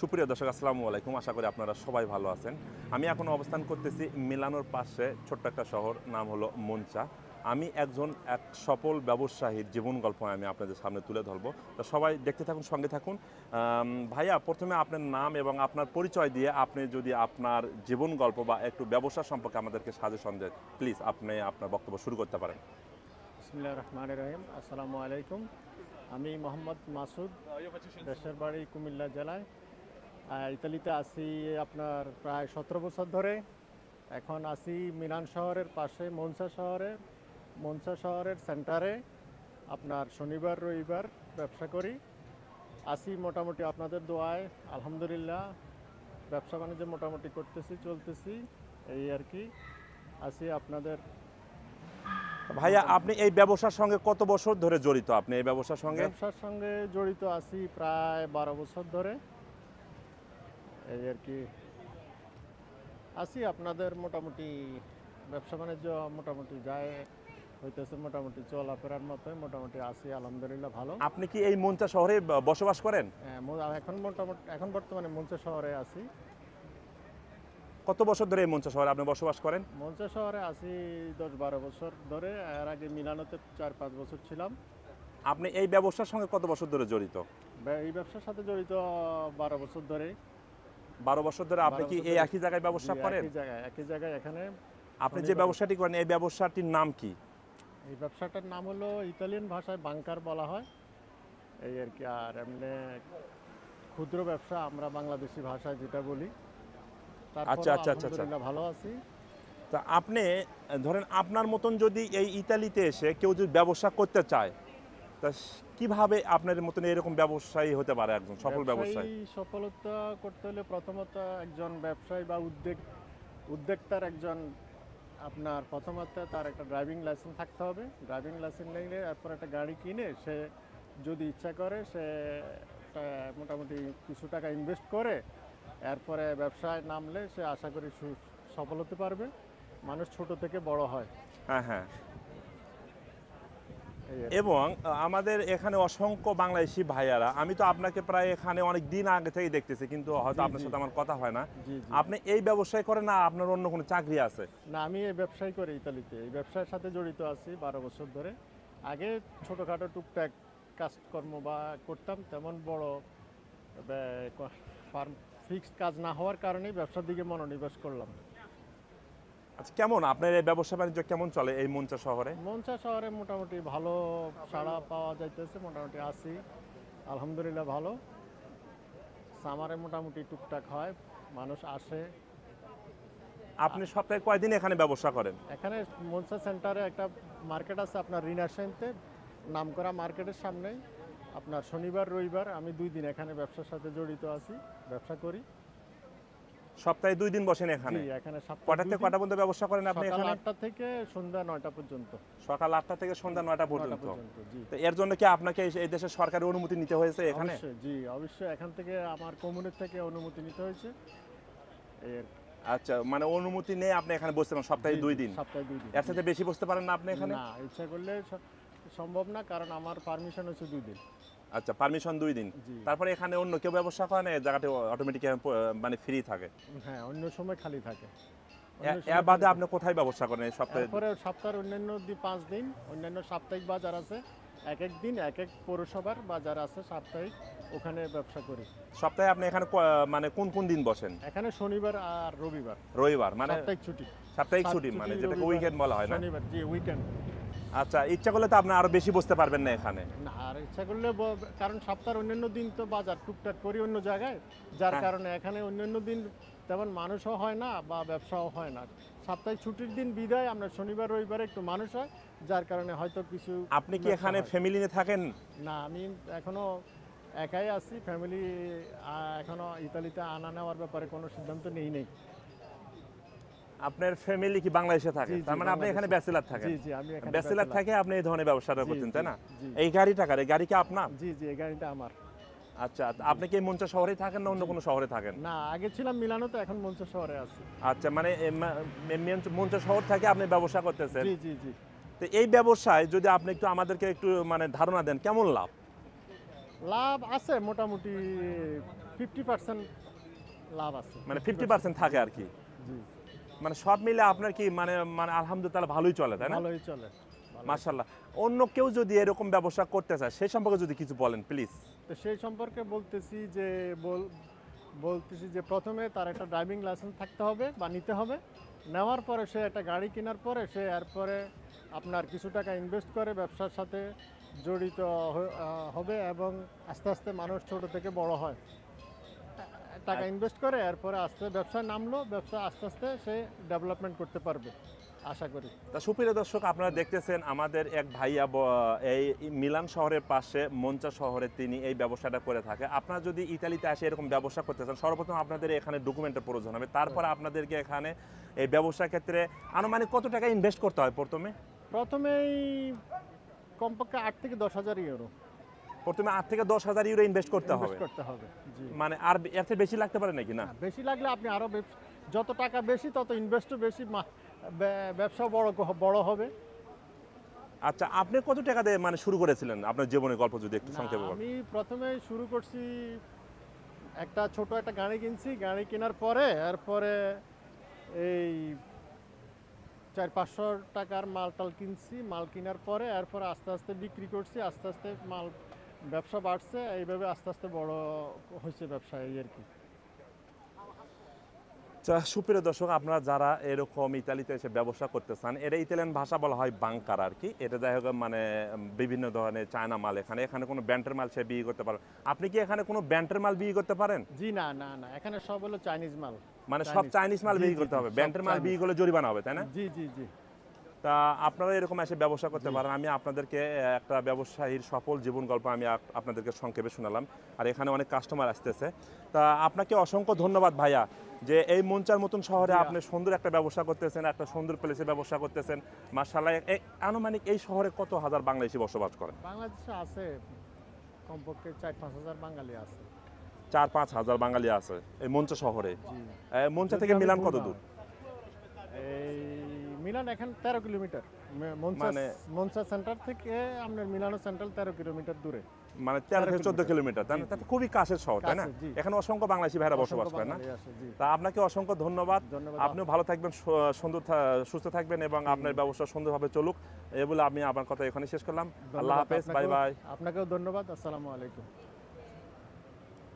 সুপ্রিয় দর্শক আসসালামু আলাইকুম, আশা করি আপনারা সবাই ভালো আছেন। আমি এখন অবস্থান করতেছি মিলানোর পাশে ছোট্ট একটা শহর, নাম হলো মনচা। আমি এক সফল ব্যবসায়ীর জীবন গল্প আমি আপনাদের সামনে তুলে ধরবো। তো সবাই দেখতে থাকুন, সঙ্গে থাকুন। ভাইয়া, প্রথমে আপনার নাম এবং আপনার পরিচয় দিয়ে আপনি যদি আপনার জীবন গল্প বা একটু ব্যবসা সম্পর্কে আমাদেরকে সাজেশন দেন, প্লিজ আপনি আপনার বক্তব্য শুরু করতে পারেন। বিসমিল্লাহির রহমানির রহিম। আসসালামু আলাইকুম। আমি মোহাম্মদ মাসুদ, দেশের বাড়ি কুমিল্লা জেলায়। ইতালিতে আছি আপনার প্রায় 17 বছর ধরে। এখন আছি মিলান শহরের পাশে মনসা শহরের সেন্টারে। আপনার শনিবার রবিবার ব্যবসা করি। আছি মোটামুটি আপনাদের দোয়ায়, আলহামদুলিল্লাহ। ব্যবসা বাণিজ্য মোটামুটি চলতেছি এই আর কি। আছি আপনাদের। ভাইয়া, আপনি এই ব্যবসার সঙ্গে কত বছর ধরে জড়িত? আপনি এই ব্যবসার সঙ্গে জড়িত আছি প্রায় 12 বছর ধরে এই আর কি। আছি আপনাদের মোটামুটি ব্যবসা বাণিজ্য মোটামুটি যায় হইতেছে, মোটামুটি চলাফেরার মতোই মোটামুটি আছি, আলহামদুলিল্লাহ ভালো। আপনি কি এই মনচা শহরে বসবাস করেন? এখন বর্তমানে মনচা শহরে আছি। কত বছর ধরে এই মনচা শহরে আপনি বসবাস করেন? মনচা শহরে আছি 10-12 বছর ধরে। এর আগে মিলানোতে 4-5 বছর ছিলাম। আপনি এই ব্যবসার সঙ্গে কত বছর ধরে জড়িত? এই ব্যবসার সাথে জড়িত 12 বছর ধরে। 12 বছর ধরে আপনি কি এই একই জায়গায় ব্যবসা করেন? একই জায়গায় এখানে। আপনি যে ব্যবসাটি করেন এই ব্যবসাটির নাম কি? এই ব্যবসাটার নাম হলো, ইতালিয়ান ভাষায় বাংকার বলা হয় এই আর কি। আর এমনি ক্ষুদ্র ব্যবসা আমরা বাংলাদেশি ভাষায় যেটা বলি। আচ্ছা আচ্ছা আচ্ছা, ভালো আছি। তা আপনি ধরেন আপনার মতন যদি এই ইতালিতে এসে কেউ যদি ব্যবসা করতে চায়, তা কিভাবে আপনার মতন এরকম ব্যবসায়ী হতে পারে একজন সফল ব্যবসায়ী? সফলতা করতে হলে প্রথমত একজন ব্যবসায়ী বা উদ্যোক্তার একজন আপনার প্রথমত তার একটা ড্রাইভিং লাইসেন্স থাকতে হবে। ড্রাইভিং লাইসেন্স নিলে এরপর একটা গাড়ি কিনে সে যদি ইচ্ছা করে সে মোটামুটি কিছু টাকা ইনভেস্ট করে এরপরে ব্যবসায় নামলে সে আশা করি সফল হতে পারবে। মানুষ ছোট থেকে বড় হয়। হ্যাঁ হ্যাঁ। এবং আমাদের এখানে অসংখ্য বাংলাদেশি ভাইয়ারা, আমি তো আপনাকে প্রায় এখানে অনেক দিন আগে থেকে দেখতেছি, কিন্তু হয়তো আপনার সাথে আমার কথা হয় না। আপনি এই ব্যবসায় করেন না আপনার অন্য কোনো চাকরি আছে? না, আমি এই ব্যবসায় করি ইতালিতে। এই ব্যবসার সাথে জড়িত আছি 12 বছর ধরে। আগে ছোটোখাটো টুকটাক কাজকর্ম বা করতাম, তেমন বড় ফিক্সড কাজ না হওয়ার কারণেই ব্যবসার দিকে মনোনিবেশ করলাম। আচ্ছা, কেমন আপনার এই ব্যবসা বাণিজ্য কেমন চলে এই মনচা শহরে? মনচা শহরে মোটামুটি ভালো সাড়া পাওয়া যাইতেছে, মোটামুটি আছি আলহামদুলিল্লাহ ভালো। সামারে মোটামুটি টুকটাক হয়, মানুষ আসে। আপনি সপ্তাহে কয়দিন এখানে ব্যবসা করেন? এখানে মনসা সেন্টারে একটা মার্কেট আছে আপনার রিনাসেন্তে, নামকরা মার্কেটের সামনে। আপনার শনিবার রবিবার আমি 2 দিন এখানে ব্যবসার সাথে জড়িত আছি, ব্যবসা করি। সপ্তাহে 2 দিন বসেন এখানে? এখানে কটা থেকে কটা পর্যন্ত ব্যবসা করেন আপনি এখানে? সকাল 8টা থেকে সন্ধ্যা 9টা পর্যন্ত। সকাল 8টা থেকে সন্ধ্যা 9টা পর্যন্ত। তো এর জন্য কি আপনাকে এই দেশের সরকারি অনুমতি নিতে হয়েছে এখানে? অবশ্যই এখান থেকে আমার কমিউনিটি থেকে অনুমতি নিতে হয়েছে। আচ্ছা, মানে অনুমতি নেই আপনি এখানে বসতে পারেন সপ্তাহে 2 দিন? সপ্তাহে 2 দিন। এর সাথে বেশি বসতে পারেন না আপনি এখানে? না, ইচ্ছা করলে সম্ভব না, কারণ আমার পারমিশন হচ্ছে 2 দিন। আচ্ছা, পারমিশন 2 দিন। তারপরে এখানে অন্য কেউ ব্যবসা করে না? জায়গাটা অটোমেটিক মানে ফ্রি থাকে? হ্যাঁ, অন্য সময় খালি থাকে। এর বাদে আপনি কোথায় ব্যবসা করেন এই সপ্তাহে? সপ্তাহের অন্যান্য 5 দিন অন্যান্য সাপ্তাহিক বাজার আছে, এক এক দিন এক এক পৌরসভার বাজার আছে সাপ্তাহিক, ওখানে ব্যবসা করি। সপ্তাহে আপনি এখানে মানে কোন কোন দিন বসেন? এখানে শনিবার আর রবিবার। রবিবার মানে সাপ্তাহিক ছুটি মানে যেটাকে উইকেন্ড বলা হয় না? শনিবার, জি, উইকেন্ড। আচ্ছা, ইচ্ছা করলে তো আপনি আরো বেশি বসতে পারবেন না এখানে? না, আর ইচ্ছা করলে, কারণ সপ্তাহের অন্যান্য দিন তো বাজার টুকটাক করি অন্য জায়গায়, যার কারণে এখানে অন্যান্য দিন তেমন মানুষও হয় না বা ব্যবসাও হয় না। সাপ্তাহিক ছুটির দিন বিদায় আমরা শনিবার রবিবারে একটু মানুষ হয়, যার কারণে হয়তো কিছু। আপনি কি এখানে ফ্যামিলি নিয়ে থাকেন? না, আমি এখনো একাই আছি। ফ্যামিলি এখনো ইতালিতে আনা নেওয়ার ব্যাপারে কোনো সিদ্ধান্ত নেই। আপনার ফ্যামিলি কি বাংলাদেশে থাকে? তার মানে আপনি এখানে ব্যাচেলর থাকেন? জি জি, আমি এখানে ব্যাচেলর থাকে আপনি এই ধরনের ব্যবসাটা করতেন, তাই না? এই গাড়িটা কার? এই গাড়ি কি আপনার? জি জি, এই গাড়িটা আমার। আচ্ছা, আপনি কি মনচা শহরেই থাকেন না অন্য কোনো শহরে থাকেন? না, আগে ছিলাম মিলানোতে, এখন মনচা শহরে আছি। আচ্ছা, মানে মনচা শহর থেকে আপনি ব্যবসা করতেছেন? জি জি জি। তো এই ব্যবসায় যদি আপনি একটু আমাদেরকে একটু মানে ধারণা দেন, কেমন লাভ? লাভ আছে মোটামুটি 50% লাভ আছে, মানে 50% থাকে আর কি। জি মানে সব মিলে আপনার কি মানে মানে আলহামদুলিল্লাহ ভালোই চলে, তাই না? ভালোই চলে। মাশাআল্লাহ। অন্য কেউ যদি এরকম ব্যবসা করতে চায় সেই সম্পর্কে যদি কিছু বলেন প্লিজ। তো সেই সম্পর্কে বলতেছি যে প্রথমে তার একটা ড্রাইভিং লাইসেন্স থাকতে হবে বা নিতে হবে। নেওয়ার পরে সে একটা গাড়ি কেনার পরে সে এরপরে আপনার কিছু টাকা ইনভেস্ট করে ব্যবসার সাথে জড়িত হবে এবং আস্তে আস্তে মানুষ ছোট থেকে বড় হয়। টাকা ইনভেস্ট করে এরপরে আস্তে ব্যবসায় নামলো, ব্যবসা আস্তে আস্তে সে ডেভেলপমেন্ট করতে পারবে আশা করি। তা সুপ্রিয় দর্শক, আপনারা দেখতেছেন আমাদের এক ভাইয়া এই মিলান শহরের পাশে মঞ্চা শহরে তিনি এই ব্যবসাটা করে থাকে। আপনারা যদি ইতালিতে আসে এরকম ব্যবসা করতে চান, সর্বপ্রথম আপনাদের এখানে ডকুমেন্টের প্রয়োজন হবে। তারপরে আপনাদেরকে এখানে এই ব্যবসার ক্ষেত্রে আনুমানিক কত টাকা ইনভেস্ট করতে হয় প্রথমেই কমপক্ষে 8 থেকে 10,000 ইউরো প্রথমে 8 থেকে 10,000 ইউরো ইনভেস্ট করতে হবে। জি। মানে আর এর থেকে বেশি লাগতে পারে নাকি? না, বেশি লাগলে আপনি আরো যত টাকা বেশি তত ইনভেস্টও বেশি, ব্যবসা বড় হবে। আচ্ছা, আপনি কত টাকা দিয়ে মানে শুরু করেছিলেন আপনার জীবনের গল্প যদি একটু সংক্ষেপে বলেন। আমি প্রথমে শুরু করছি ছোট একটা গাড়ি কিনছি। গাড়ি কেনার পরে এরপরে এই 400-500 টাকার মাল কিনছি। মাল কেনার পরে এরপরে আস্তে আস্তে বিক্রি করছি, আস্তে আস্তে ব্যবসা বাড়ছে, এইভাবে আস্তে আস্তে বড় হয়েছে ব্যবসা, এই আর কি। সুপ্রিয় দর্শক, আপনারা যারা এরকম ইতালিতে এসে ব্যবসা করতে চান, এটা ইতালিয়ান ভাষা বলা হয় বাংকার আর কি। এটা যাই হোক মানে বিভিন্ন ধরনের চায়না মাল এখানে কোনো ব্যান্ডের মাল সে বিক্রি করতে পারে। আপনি কি এখানে কোনো ব্যান্ডের মাল বিক্রি করতে পারেন? জি না না না, এখানে সব হলো চাইনিজ মাল। মানে সব চাইনিজ মাল বিক্রি করতে হবে, ব্যান্ডের মাল বিক্রি করলে জরিমানা হবে, তাই না? জি জি জি। তা আপনারা এরকম এসে ব্যবসা করতে পারেন। আমি আপনাদেরকে একটা ব্যবসায়ীর সফল জীবন গল্প আমি আপনাদেরকে সংক্ষেপে শোনালাম, আর এখানে অনেক কাস্টমার আসতেছে। তা আপনাকে অসংখ্য ধন্যবাদ ভাইয়া, যে এই মঞ্চার মতন শহরে আপনি সুন্দর একটা ব্যবসা করতেছেন, একটা সুন্দর প্লেসে ব্যবসা করতেছেন। মাশাআল্লাহ। আনুমানিক এই শহরে কত হাজার বাংলাদেশি বসবাস করেন? বাংলাদেশে আছে কমপক্ষে 4-5 হাজার বাঙালি আছে। 4-5 হাজার বাঙালি আছে এই মঞ্চা শহরে। মঞ্চা থেকে মিলান কত দূর? এই মিলান এখন 13 কিলোমিটার। মানে মঞ্চা সেন্টার থেকে আপনার মিলানো সেন্ট্রাল 13 কিলোমিটার দূরে। মানে 13 থেকে 14 কিলোমিটার, তাই না? তাতে খুবই কাছের শহর, তাই না? এখানে অসংখ্য বাংলাদেশি ভাইরা বসবাস করেন না? তা আপনাকে অসংখ্য ধন্যবাদ। আপনিও ভালো থাকবেন, সুস্থ থাকবেন এবং আপনার ব্যবসা সুন্দরভাবে চলুক, এই বলে আমি আমার কথা এখানে শেষ করলাম। আল্লাহ হাফেজ, বাই বাই। আপনাকেও ধন্যবাদ। আসসালামু আলাইকুম।